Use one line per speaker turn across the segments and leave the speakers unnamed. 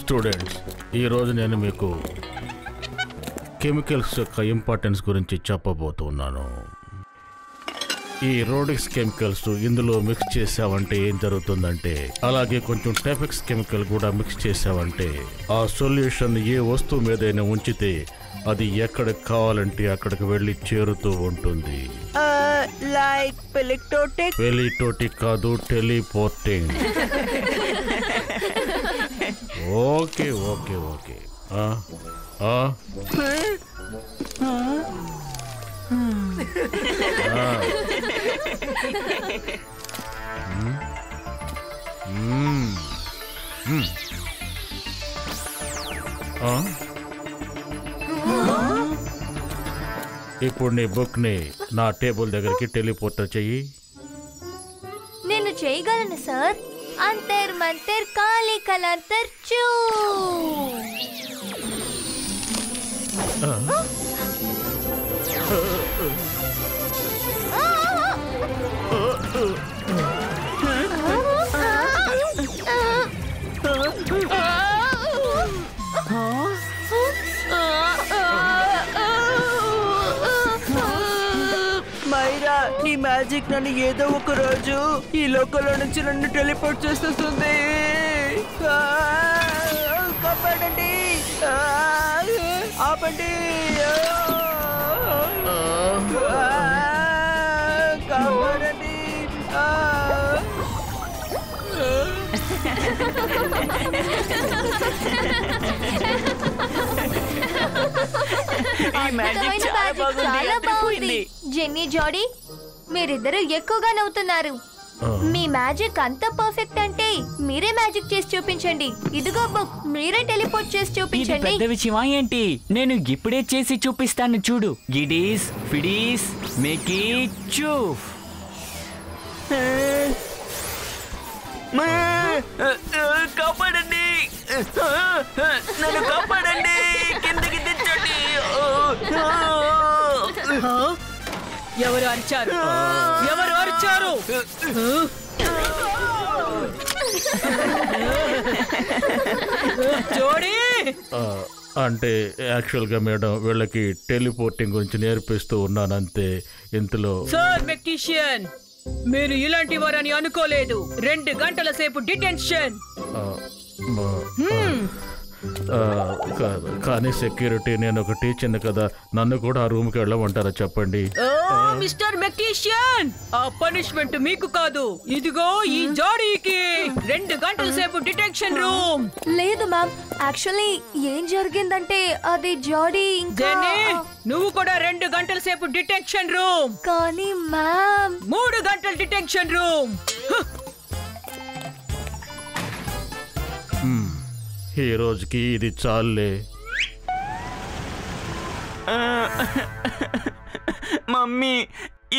Students, ఈరోజు నేను మీకు కెమికల్స్ యొక్క ఇంపార్టెన్స్ గురించి చెప్పబోతున్నాను. ఈ రోడిక్స్ కెమికల్స్ ఇందులో మిక్స్ చేసావంటే ఏం జరుగుతుందంటే, అలాగే కొంచెం టెఫెక్స్ కెమికల్ కూడా మిక్స్ చేసావంటే ఆ సొల్యూషన్ ఏ వస్తువు మీదైనా ఉంచితే అది ఎక్కడికి కావాలంటే అక్కడికి వెళ్ళి చేరుతూ ఉంటుంది.
లైక్
పెలిటోటిక్ కాదు, టెలిపోర్టింగ్. Okay okay okay. ఇప్పుడు నీ బుక్ ని నా టేబుల్ దగ్గరికి టెలిపోర్టర్ చెయ్యి.
నేను చేయగలను సార్. అంతర్ మంతర్ కాళీ కలంతర్ చూ.
మైరా, నీ మ్యాజిక్ నన్ను ఏదో ఒక రోజు ఈ లోకంలో నుంచి నన్ను టెలిపోర్ట్ చేస్తుంది. కాపాడండి, ఆపండి, కాపాడండి.
చాలా బాగుంది. జెన్నీ, జాడీ, మీరిద్దరు ఎక్కువగా నవ్వుతున్నారు. మీ మ్యాజిక్ అంత పర్ఫెక్ట్ అంటే మీరే మ్యాజిక్ చేసి చూపించండి. ఇదిగో బుక్, మీరే టెలిపోర్ట్ చేసి చూపించండి.
పెద్ద విషయమా ఏంటి? నేను ఇప్పుడే చేసి చూపిస్తాను చూడు. గిడీస్ ఫిడీస్ మేకీ చూఫ్.
కాపాడండి, నన్ను కాపాడండి, కిందకి దించండి.
ఎవరు అరిచారు? ఎవరు అరిచారు? జోడీ,
అంటే యాక్చువల్గా మేడం వీళ్ళకి టెలిపోర్టింగ్ గురించి నేర్పిస్తూ ఉన్నానంతే. ఇంతలో
సార్ మెక్టీషియన్, మీరు ఇలాంటి వారని అనుకోలేదు. 2 గంటల సేపు డిటెన్షన్.
కానీ సెక్యూరిటీ, నేను ఒక టీచర్ని కదా, నన్ను కూడా ఆ రూమ్కి వెళ్ళమంటారా చెప్పండి.
మిస్టర్ మెక్టీషియన్, ఆ పనిష్మెంట్ మీకు కాదు, ఇదిగో ఈ జాడీకి. 2 గంటల సేపు డిటెన్షన్ రూమ్.
లేదు మ్యామ్, యాక్చువల్లీ ఏం జరిగిందంటే అది జాడీ ఇంకా
నువ్వు కూడా 2 గంటల సేపు డిటెన్షన్ రూమ్.
కానీ మ్యామ్
3 గంటల డిటెన్షన్ రూమ్.
ఈ రోజుకి ఇది చాలే.
మమ్మీ,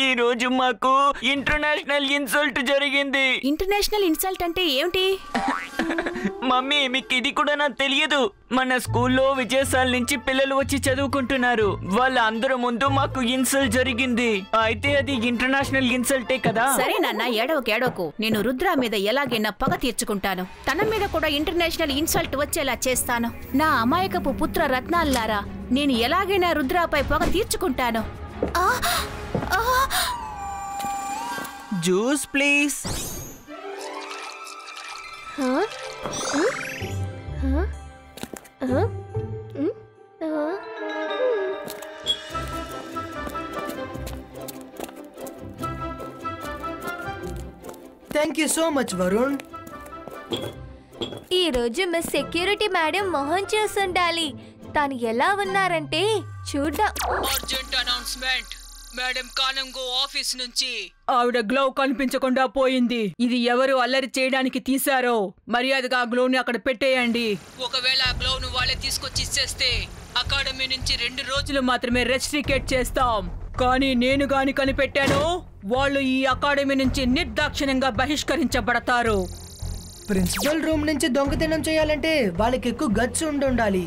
ఈ రోజు మాకు ఇంటర్నేషనల్ ఇన్సల్ట్ జరిగింది.
ఇంటర్నేషనల్ ఇన్సల్ట్ అంటే ఏమిటి?
మమ్మీ, మీకు ఇది కూడా నాకు తెలియదు. మన స్కూల్లో విజయశాల నుంచి పిల్లలు వచ్చి చదువుకుంటున్నారు. వాళ్ళందరూ ముందు మాకు ఇన్సల్ట్ జరిగింది. అయితే అది ఇంటర్నేషనల్ ఇన్సల్టే కదా.
సరే నాన్న, ఏడవకు. నేను రుద్ర మీద ఎలాగైనా పగ తీర్చుకుంటాను. తన మీద కూడా ఇంటర్నేషనల్ ఇన్సల్ట్ వచ్చేలా చేస్తాను. నా అమాయకపు పుత్ర రత్నాల్లారా, నేను ఎలాగైనా రుద్రాపై పగ తీర్చుకుంటాను.
Juice please.
Thank you so much Varun.
ఈ రోజు మిస్ సెక్యూరిటీ మేడం మొహం చూసుండాలి. తాను ఎలా ఉన్నారంటే చూద్దాం.
Urgent announcement. మేడం కానంగో ఆఫీస్ నుంచి ఆవిడ గ్లో కనిపించకుండా పోయింది. ఇది ఎవరు అల్లరి చేయడానికి తీశారో మర్యాదగా గ్లోని అక్కడ పెట్టేయండి. ఒకవేళ ఆ గ్లోను వాళ్ళే తీసుకొచ్చి ఇచ్చేస్తే అకాడమీ నుంచి 2 రోజులు మాత్రమే రెస్ట్రికేట్ చేస్తాం. కానీ నేను గాని కనిపెట్టాను, వాళ్ళు ఈ అకాడమీ నుంచి నిర్దాక్షిణ్యంగా బహిష్కరించబడతారు.
ప్రిన్సిపల్ రూమ్ నుంచి దొంగతనం చేయాలంటే వాళ్ళకి ఎక్కువ గట్స్ ఉండాలి.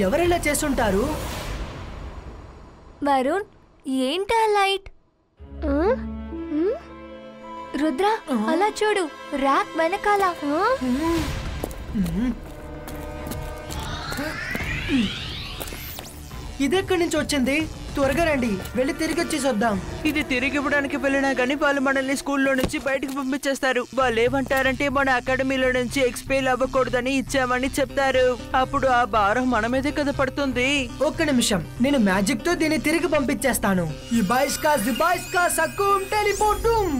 ఎవరెలా చేస్తుంటారు?
వరుణ్, ఏంటా లైట్? రుద్ర అలా చూడు, ర్యాక్ వెనకాల.
ఇదెక్కడి నుంచి వచ్చింది? త్వరగా రండి, వెళ్ళి తిరిగి వచ్చేసి వద్దాం.
ఇది తిరిగి ఇవ్వడానికి వెళ్ళినా గానీ వాళ్ళు మనల్ని స్కూల్లో నుంచి బయటకు పంపించేస్తారు. వాళ్ళు ఏమంటారంటే మన అకాడమీలో నుంచి ఎక్స్పెయిల్ అవ్వకూడదని ఇచ్చామని చెప్తారు. అప్పుడు ఆ భారం మన మీదే కదా పడుతుంది.
ఒక్క నిమిషం, నేను మ్యాజిక్ తో దీన్ని తిరిగి పంపించేస్తాను. ఈ బాయిస్కా సక్కుం టెలిపోర్టుం.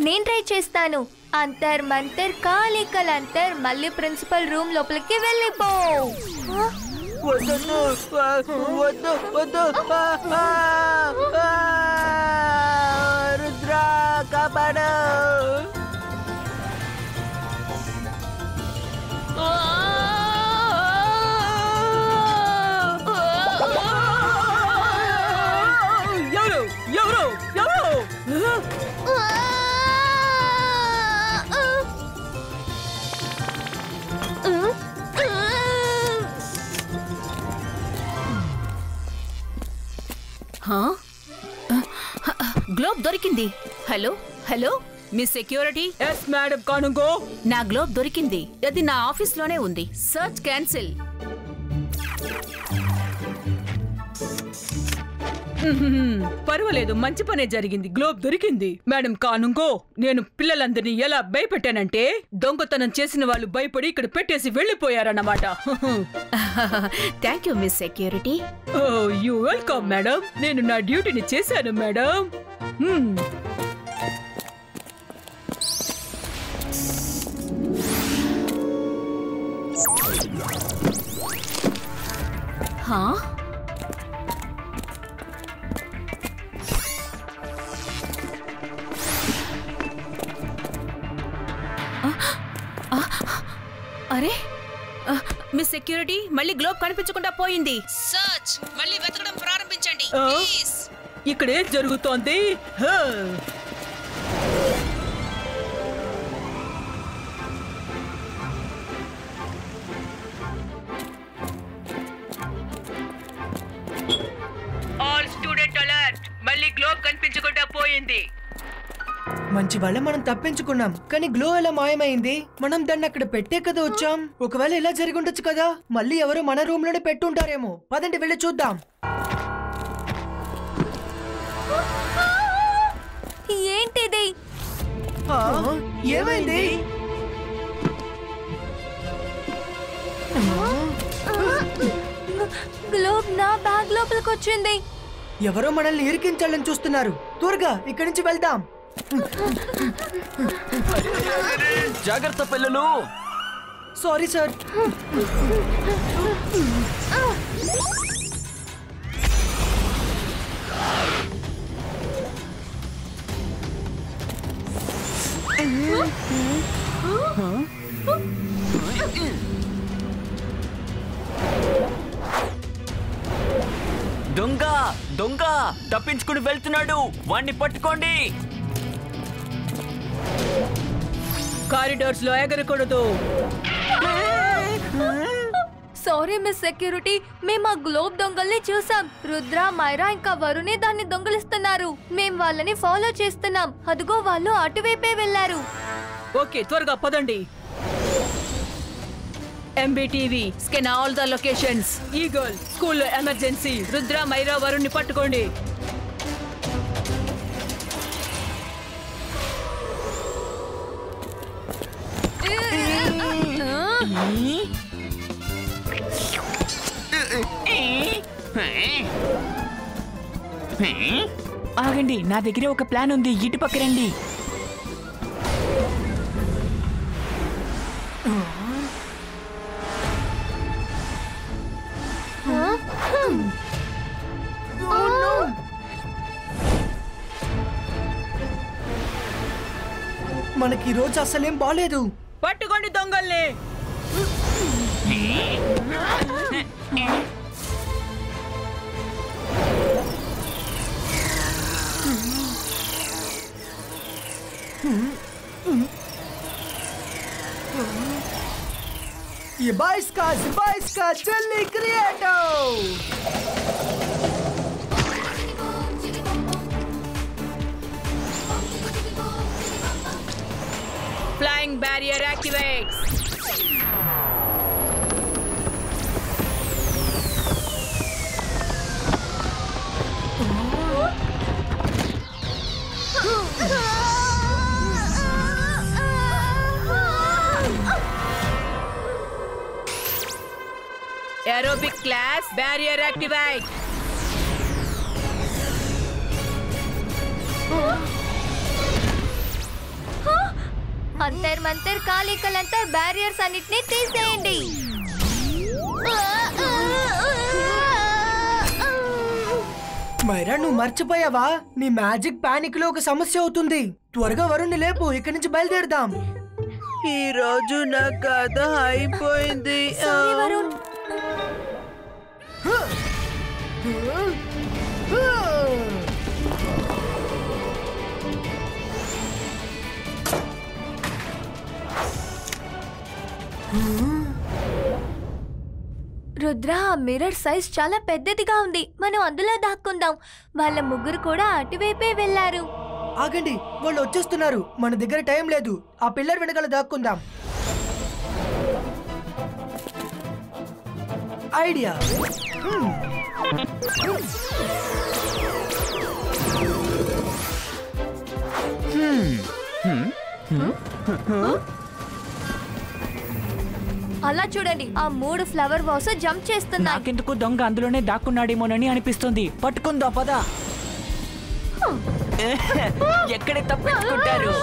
నేను ట్రై చేస్తాను. అంతర్ మంతర్ కాళీ కలంతర్, మళ్ళీ ప్రిన్సిపల్ రూమ్ లోపలికి వెళ్ళిపో.
వద్దు వద్దు వద్దు, రుద్ర కాపాడు. ఎవరు ఎవరు ఎవరు?
గ్లోబ్ దొరికింది. Hello hello miss security.
Yes madam Kanungo.
నా గ్లోబ్ దొరికింది. అది నా ఆఫీస్ లోనే ఉంది. Search cancel.
పర్వాలేదు, మంచి పనే జరిగింది. గ్లోబ్ దొరికింది. మేడం కానుంగో, నేను పిల్లలందరినీ ఎలా భయపెట్టానంటే దొంగతనం చేసిన వాళ్ళు భయపడి ఇక్కడ పెట్టేసి వెళ్ళిపోయారన్నమాట.
Thank you miss security.
Oh you welcome madam. నేను నా డ్యూటీని చేశాను మేడం.
అరే మిస్ సెక్యూరిటీ, మళ్ళీ గ్లోబ్ కనిపించకుండా పోయింది. సర్చ్ మళ్ళీ వెతకడం ప్రారంభించండి ప్లీజ్.
ఇక్కడ ఏం జరుగుతోంది? ఆల్ స్టూడెంట్ అలర్ట్, మళ్ళీ గ్లోబ్ కనిపించకుండా పోయింది.
మంచి వాళ్ళ మనం తప్పించుకున్నాం, కానీ గ్లో ఎలా మాయమైంది? మనం దాన్ని అక్కడ పెట్టే కదా వచ్చాం. ఒకవేళ ఇలా జరిగి ఉండొచ్చు కదా. మళ్ళీ ఎవరో మన రూమ్ లోనే పెట్టుంటారేమో. పదండి వెళ్ళి చూద్దాం.
ఏంటిది?
ఏమైంది?
గ్లోబ్ నా బ్యాగ్ లోపలికి వచ్చింది.
ఎవరో మనల్ని ఇరికించాలని చూస్తున్నారు. త్వరగా ఇక్కడి నుంచి వెళ్దాం.
జాగ్రత్త పిల్లలు.
Sorry sir.
దొంగ దొంగ తప్పించుకుని వెళ్తున్నాడు. వాణ్ణి పట్టుకోండి.
కారిడార్స్ లో ఎగరకూడదు.
సారీ మిస్ సెక్యూరిటీ, మేము ఆ గ్లోబ్ దొంగల్ని చూసాం. రుద్ర, మైరా ఇంకా వరుణే దాన్ని దొంగలిస్తున్నారు. మేం వాళ్ళని ఫాలో చేస్తున్నాం. అదిగో వాళ్ళు అటువైపే వెళ్లారు.
ఓకే, త్వరగా పదండి. MBTV scan all the locations. Eagle స్కూల్లో ఎమర్జెన్సీ. రుద్ర, మైరా, వరుణ్ని పట్టుకోండి.
ఆగండి, నా దగ్గర ఒక ప్లాన్ ఉంది. ఇటు పక్క రండి.
మనకి ఈ రోజు అసలేం బాలేదు.
పట్టుకోండి దొంగల్ని.
ये बाईस का जल्दी क्रिएटो.
Flying barrier activates. Aerobic class barrier activate.
అంతర్ మంతర్ కాలికలంతర్ బ్యారియర్స్ అన్నిటినీ తీసేయండి.
మైరా నువ్వు మర్చిపోయావా? నీ మ్యాజిక్ పానిక్ లో ఒక సమస్య అవుతుంది. త్వరగా వరుణ్ణి లేపు, ఇక్కడి నుంచి బయలుదేరదాం.
ఈ రోజు నా కథ అయిపోయింది.
సారీ వరుణ్. రుద్ర, ఆ మిర్రర్ సైజ్ చాలా పెద్దదిగా ఉంది. మనం అందులో దాక్కుందాం. వాళ్ళ ముగ్గురు కూడా అటువైపే వెళ్లారు.
ఆగండి, వాళ్ళు వచ్చేస్తున్నారు. మన దగ్గర టైం లేదు. ఆ పిల్లర్ వెనకాల దాక్కుందాం. ఐడియా.
అలా చూడండి, ఆ 3 ఫ్లవర్ వాస్ జంప్ చేస్తున్నాయి.
నాకెందుకు దొంగ అందులోనే దాక్కున్నాడేమోనని అనిపిస్తుంది. పట్టుకుందా పదా. ఎక్కడే తప్పించుకుంటారు.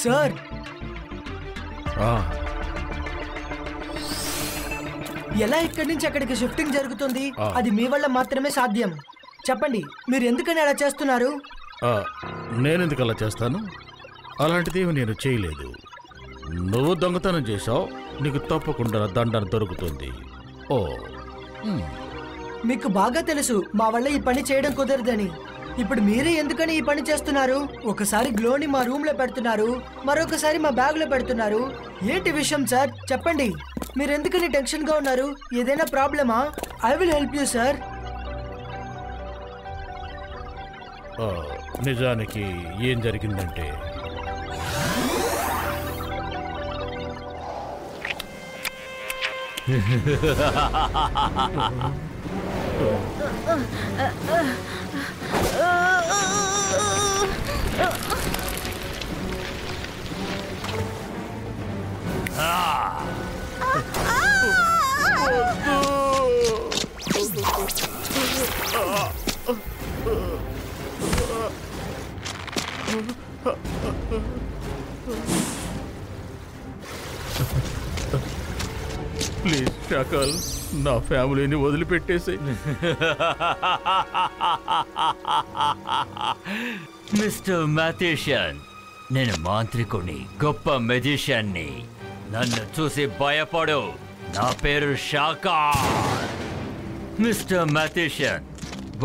సార్, ఎలా ఇక్కడి నుంచి అక్కడికి షిఫ్టింగ్ జరుగుతుంది? అది మీ వల్ల మాత్రమే సాధ్యం. చెప్పండి, మీరు ఎందుకని అలా చేస్తున్నారు?
నేనెందుకు అలా చేస్తాను? అలాంటిది నేను చేయలేదు. నువ్వు దొంగతనం చేశావు, నీకు తప్పకుండా దండన దొరుకుతుంది. ఓ,
మీకు బాగా తెలుసు మా వల్ల ఈ పని చేయడం కుదరదని. ఇప్పుడు మీరే ఎందుకని ఈ పని చేస్తున్నారు? ఒకసారి గ్లోని మా రూమ్ లో పెడుతున్నారు, మరొకసారి మా బ్యాగ్ లో పెడుతున్నారు. ఏంటి విషయం సార్? చెప్పండి. మీరు ఎందుకని టెన్షన్ గా ఉన్నారు? ఏదైనా ప్రాబ్లమా? I will help you sir.
నిజానికి ఏం జరిగిందంటే, ప్లీజ్ షాకల్, నా ఫ్యామిలీని వదిలిపెట్టేసి.
మిస్టర్ మ్యాథిషియన్, నేను మాంత్రికుని, గొప్ప మెజిషియన్ని. నన్ను చూసి భయపడు. నా పేరు షాకల్. మిస్టర్ మ్యాథిషియన్,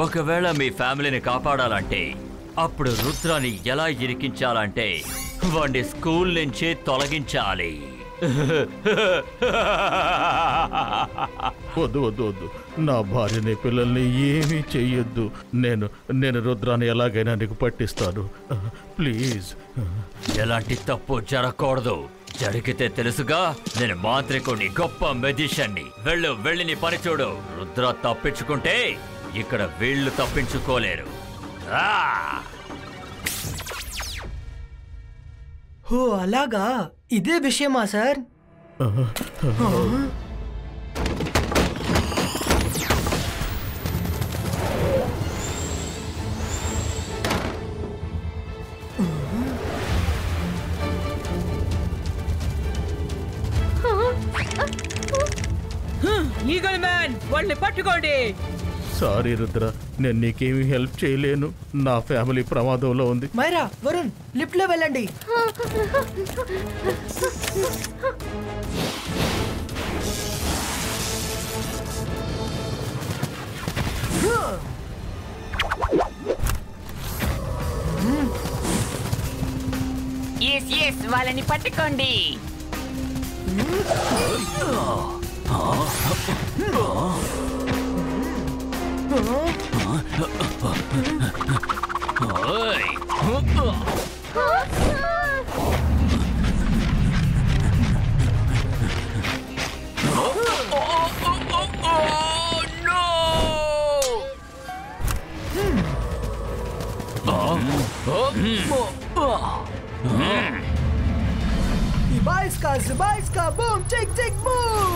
ఒకవేళ మీ ఫ్యామిలీని కాపాడాలంటే, అప్పుడు రుద్రాని ఎలా ఇరికించాలంటే వాడిని స్కూల్ నుంచి తొలగించాలి.
వద్దు వద్దు వద్దు, నా భార్యని పిల్లల్ని ఏమీ చెయ్యొద్దు. నేను రుద్రాన్ని ఎలాగైనా నీకు పట్టిస్తాను. ప్లీజ్.
ఎలాంటి తప్పు జరగకూడదు. జరిగితే తెలుసుగా, నేను మాంత్రికుడిని, గొప్ప మెజిషియన్ని. వెళ్ళి నీ పని చూడు. రుద్ర తప్పించుకుంటే ఇక్కడ వీళ్ళు తప్పించుకోలేరు.
ఓ అలాగా, ఇదే విషయమా సార్?
ఈగల్ మ్యాన్, వాళ్ళని పట్టుకోండి.
సారీ రుద్ర, నేను నీకేమీ హెల్ప్ చేయలేను. నా ఫ్యామిలీ ప్రమాదంలో ఉంది.
మైరా, వరుణ్, లిఫ్ట్ లో వెళ్ళండి.
ఎస్ వాళ్ళని పట్టుకోండి.
Zibaiska, boom, tick, tick, boom!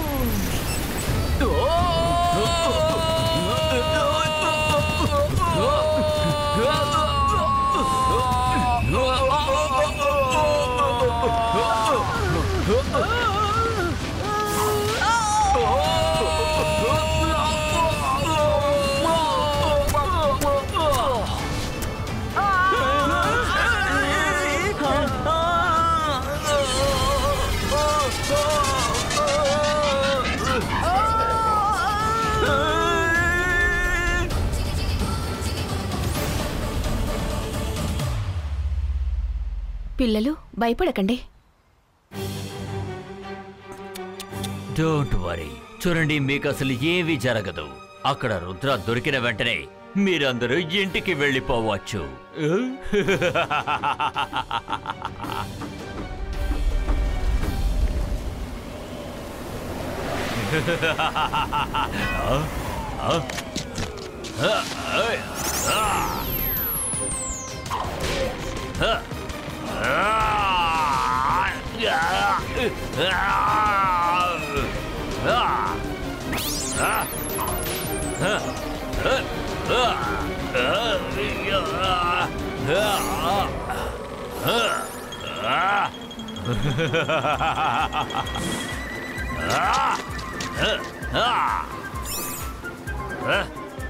పిల్లలు భయపడకండి.
Don't worry. చూడండి, మీకు అసలు ఏమీ జరగదు. అక్కడ రుద్ర దొరికిన వెంటనే మీరందరూ ఇంటికి వెళ్ళిపోవచ్చు.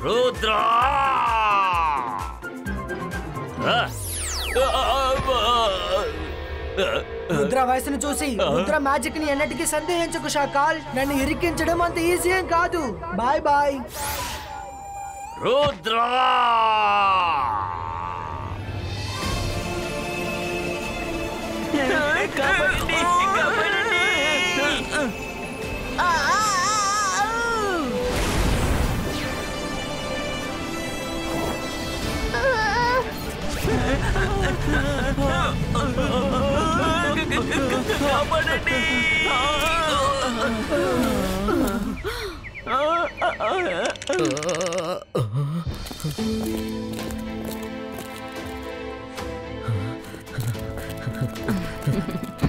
రుద్ర!
రుద్ర వయసును చూసి రుద్ర మ్యాజిక్ ని ఎన్నటికీ సందేహించకు షాకాల్. నన్ను ఇరికించడం అంత ఈజీ ఏం కాదు. Bye bye.
రుద్ర!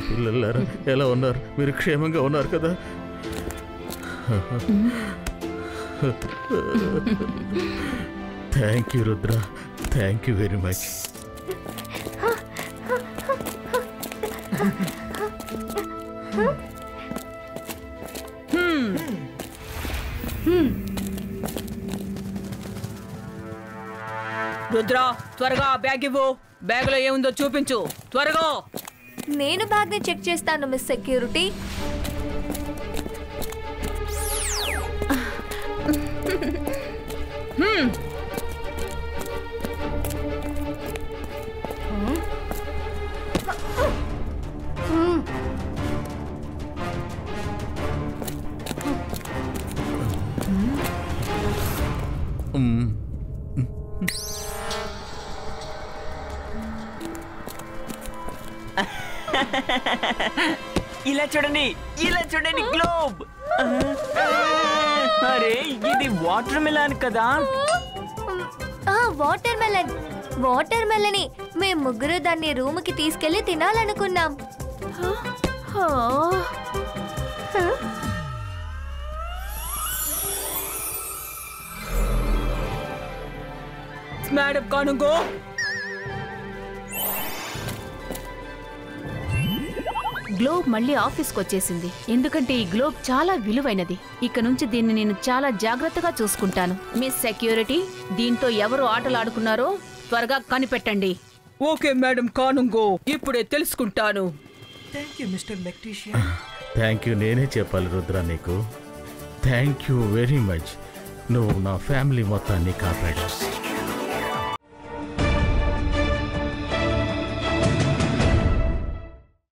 పిల్లలారా, ఎలా ఉన్నారు? మీరు క్షేమంగా ఉన్నారు కదా? Thank you Rudra, thank you very much.
Rudra, త్వరగా బ్యాగ్ ఇవ్వు. బ్యాగ్ లో ఏముందో చూపించు, త్వరగా.
నేను బ్యాగ్ ని చెక్ చేస్తాను, మిస్ సెక్యూరిటీ.
ఇలా చూడండి, ఇలా చూడండి, గ్లోబ్. అరే, ఇది వాటర్ మిలాన్ కదా?
Water melon. వాటర్ మెలని మేము ముగ్గురు దాన్ని రూమ్ కి తీసుకెళ్లి తినాలనుకున్నాం.
మేడం కానుంగో,
గ్లోబ్ మళ్ళీ ఆఫీస్కి వచ్చేసింది. ఎందుకంటే ఈ గ్లోబ్ చాలా విలువైనది. ఇక నుంచి దీన్ని నేను చాలా జాగ్రత్తగా చూసుకుంటాను. మిస్ సెక్యూరిటీ, దీంతో ఎవరు ఆటలు ఆడుకున్నారో త్వరగా కనిపెట్టండి.
ఓకే మేడం కానుంగో, ఇప్పుడే తెలుసుకుంటాను.
Thank you mister mechanician.
Thank you నేనే చెప్పాలి రుద్ర నీకు. Thank you very much. నువ్వు నా ఫ్యామిలీ మొత్తాన్ని కాపాడావు.